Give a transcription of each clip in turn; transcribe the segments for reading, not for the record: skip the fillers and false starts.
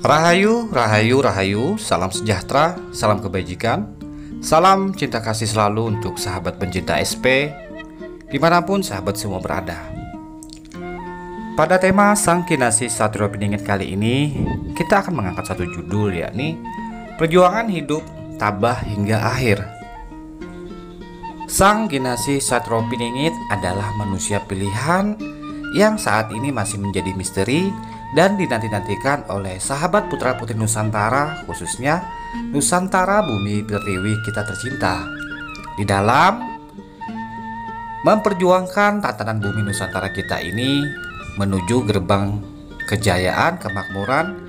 Rahayu, rahayu, rahayu, salam sejahtera, salam kebajikan, salam cinta kasih selalu untuk sahabat pencinta SP, dimanapun sahabat semua berada. Pada tema Sang Kinasih Satrio Piningit kali ini, kita akan mengangkat satu judul, yakni Perjuangan Hidup Tabah Hingga Akhir. Sang Kinasih Satrio Piningit adalah manusia pilihan yang saat ini masih menjadi misteri dan dinanti-nantikan oleh sahabat putra-putri Nusantara, khususnya Nusantara Bumi Pertiwi kita tercinta, di dalam memperjuangkan tatanan bumi Nusantara kita ini menuju gerbang kejayaan, kemakmuran,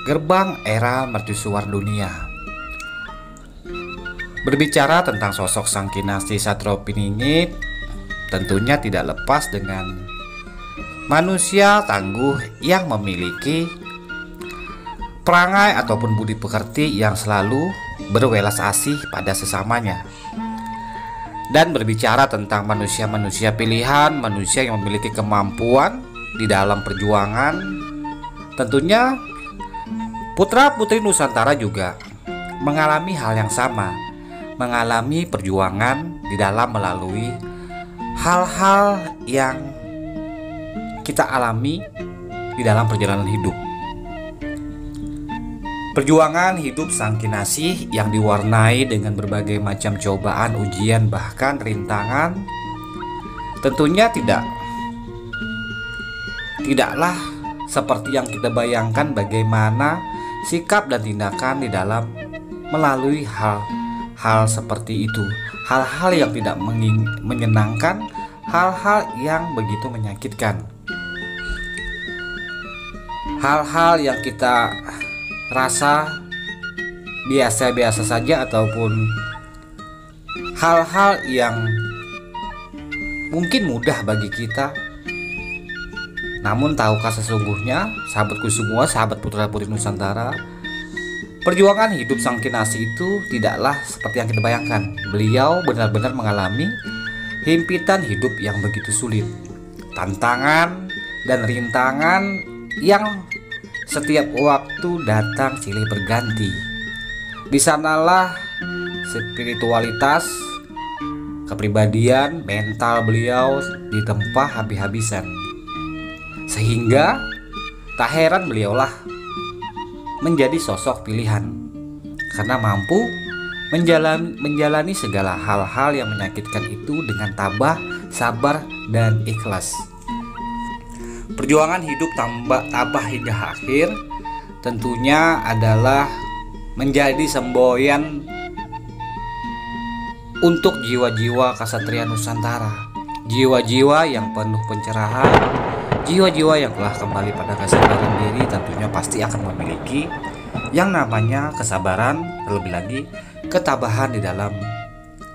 gerbang era mercusuar dunia. Berbicara tentang sosok Sang Kinasih Satrio Piningit, tentunya tidak lepas dengan manusia tangguh yang memiliki perangai ataupun budi pekerti yang selalu berwelas asih pada sesamanya. Dan berbicara tentang manusia-manusia pilihan, manusia yang memiliki kemampuan di dalam perjuangan, tentunya putra-putri Nusantara juga mengalami hal yang sama, mengalami perjuangan di dalam melalui hal-hal yang kita alami di dalam perjalanan hidup. Perjuangan hidup Sang Kinasih yang diwarnai dengan berbagai macam cobaan, ujian, bahkan rintangan, tentunya tidaklah seperti yang kita bayangkan bagaimana sikap dan tindakan di dalam melalui hal-hal seperti itu. Hal-hal yang tidak menyenangkan, hal-hal yang begitu menyakitkan. Hal-hal yang kita rasa biasa-biasa saja ataupun hal-hal yang mungkin mudah bagi kita. Namun tahukah sesungguhnya sahabatku semua, sahabat putra-putri Nusantara, perjuangan hidup Sang Kinasih itu tidaklah seperti yang kita bayangkan. Beliau benar-benar mengalami himpitan hidup yang begitu sulit, tantangan dan rintangan yang setiap waktu datang silih berganti. Di sanalah spiritualitas, kepribadian, mental beliau ditempa habis-habisan. Sehingga tak heran beliaulah menjadi sosok pilihan karena mampu menjalani segala hal-hal yang menyakitkan itu dengan tabah, sabar, dan ikhlas. Perjuangan hidup tabah hingga akhir tentunya adalah menjadi semboyan untuk jiwa-jiwa kesatria Nusantara, jiwa-jiwa yang penuh pencerahan, jiwa-jiwa yang telah kembali pada kesadaran diri tentunya pasti akan memiliki yang namanya kesabaran, terlebih lagi ketabahan di dalam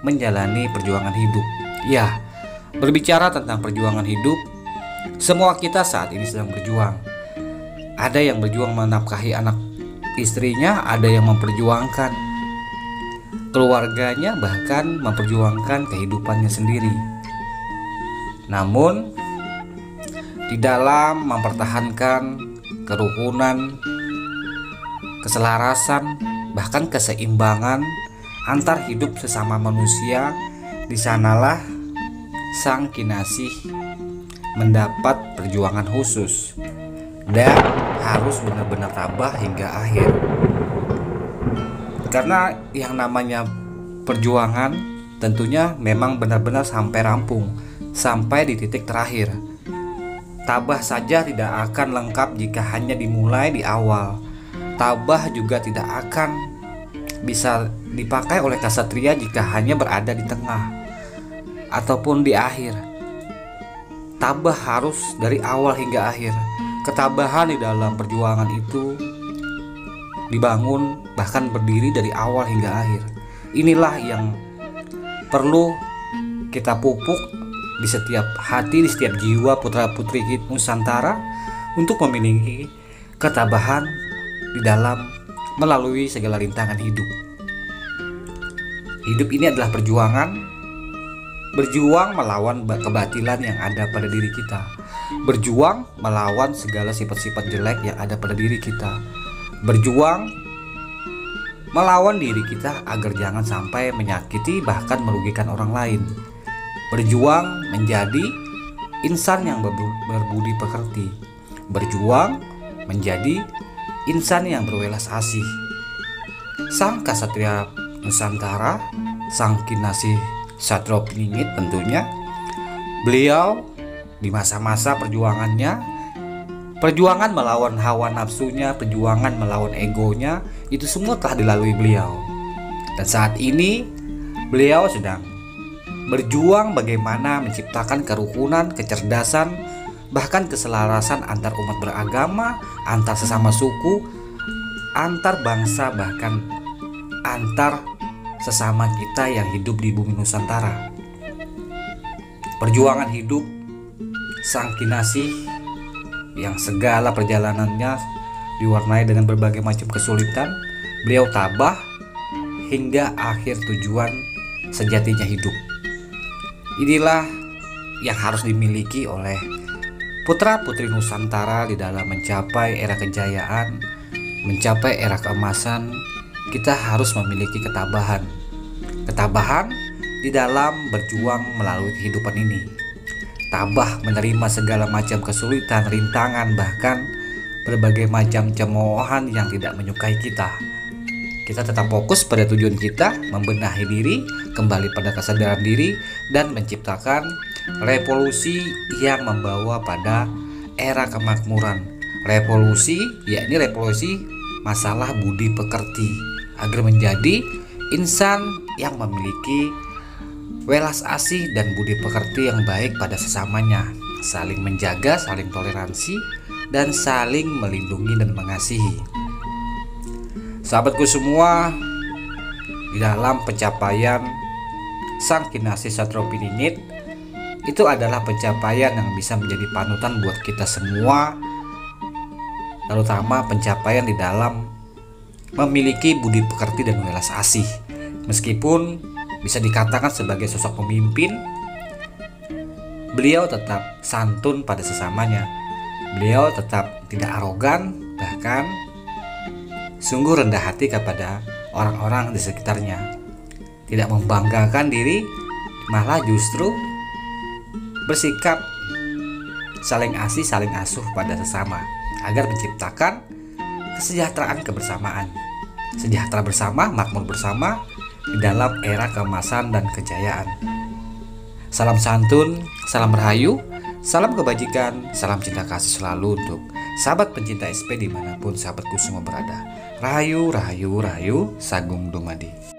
menjalani perjuangan hidup. Ya, berbicara tentang perjuangan hidup, semua kita saat ini sedang berjuang. Ada yang berjuang menafkahi anak istrinya, ada yang memperjuangkan keluarganya, bahkan memperjuangkan kehidupannya sendiri. Namun di dalam mempertahankan kerukunan, keselarasan, bahkan keseimbangan antar hidup sesama manusia, di sanalah Sang Kinasih mendapat perjuangan khusus dan harus benar-benar tabah hingga akhir. Karena yang namanya perjuangan tentunya memang benar-benar sampai rampung, sampai di titik terakhir. Tabah saja tidak akan lengkap jika hanya dimulai di awal. Tabah juga tidak akan bisa dipakai oleh kasatria jika hanya berada di tengah ataupun di akhir. Tabah harus dari awal hingga akhir. Ketabahan di dalam perjuangan itu dibangun, bahkan berdiri dari awal hingga akhir. Inilah yang perlu kita pupuk di setiap hati, di setiap jiwa putra-putri Nusantara untuk memiliki ketabahan di dalam melalui segala rintangan hidup. Hidup ini adalah perjuangan, berjuang melawan kebatilan yang ada pada diri kita, berjuang melawan segala sifat-sifat jelek yang ada pada diri kita, berjuang melawan diri kita agar jangan sampai menyakiti bahkan merugikan orang lain, berjuang menjadi insan yang berbudi pekerti, berjuang menjadi insan yang berwelas asih. Sang Ksatria Nusantara, sang Kinasih Satropiningit tentunya, beliau di masa-masa perjuangannya, perjuangan melawan hawa nafsunya, perjuangan melawan egonya, itu semua telah dilalui beliau. Dan saat ini beliau sedang berjuang bagaimana menciptakan kerukunan, kecerdasan, bahkan keselarasan antar umat beragama, antar sesama suku, antar bangsa, bahkan antar sesama kita yang hidup di bumi Nusantara. Perjuangan hidup sang Kinasih yang segala perjalanannya diwarnai dengan berbagai macam kesulitan, beliau tabah hingga akhir tujuan sejatinya hidup. Inilah yang harus dimiliki oleh putra-putri Nusantara di dalam mencapai era kejayaan, mencapai era keemasan. Kita harus memiliki ketabahan. Ketabahan di dalam berjuang melalui kehidupan ini. Tabah menerima segala macam kesulitan, rintangan, bahkan berbagai macam cemoohan yang tidak menyukai kita. Kita tetap fokus pada tujuan kita, membenahi diri, kembali pada kesadaran diri, dan menciptakan revolusi yang membawa pada era kemakmuran. Revolusi, yakni revolusi masalah budi pekerti, agar menjadi insan yang memiliki welas asih dan budi pekerti yang baik pada sesamanya, saling menjaga, saling toleransi, dan saling melindungi dan mengasihi. Sahabatku semua, di dalam pencapaian sang Kinasih Satropiningit, itu adalah pencapaian yang bisa menjadi panutan buat kita semua, terutama pencapaian di dalam memiliki budi pekerti dan welas asih. Meskipun bisa dikatakan sebagai sosok pemimpin, beliau tetap santun pada sesamanya. Beliau tetap tidak arogan, bahkan sungguh rendah hati kepada orang-orang di sekitarnya. Tidak membanggakan diri, malah justru bersikap saling asih, saling asuh pada sesama, agar menciptakan kesejahteraan kebersamaan. Sejahtera bersama, makmur bersama di dalam era keemasan dan kejayaan. Salam santun, salam rahayu, salam kebajikan, salam cinta kasih selalu untuk sahabat pencinta SP dimanapun sahabatku semua berada. Rahayu, rahayu, rahayu, Sagung Dumadi.